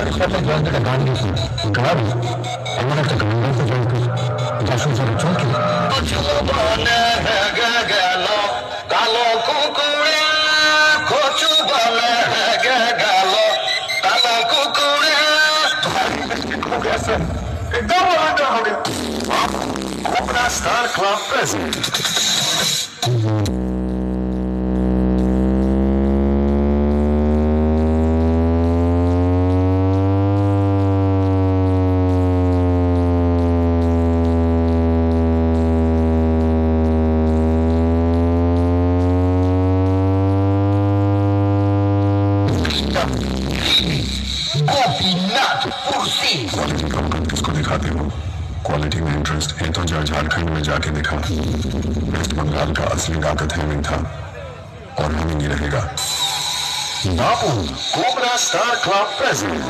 একটা জয়েন্ট একটা গান গেছিল গান এমন একটা গান গাইতে জয়েন্ট যা শুনছে চমকে গেল কালো কুকুরে কচু বলে গেল কালো কুকুরে एकदम आगे हो गया अपना स्टार क्लब प्रेजेंट क्वालिटी कम किसको दिखाते हो क्वालिटी में इंटरेस्ट है तो जा झारखंड में जाके दिखा वेस्ट बंगाल का असली ताकत हेमिंग था और हेमिंग ही रहेगा बापू कोबरा स्टार क्लब प्रेजेंट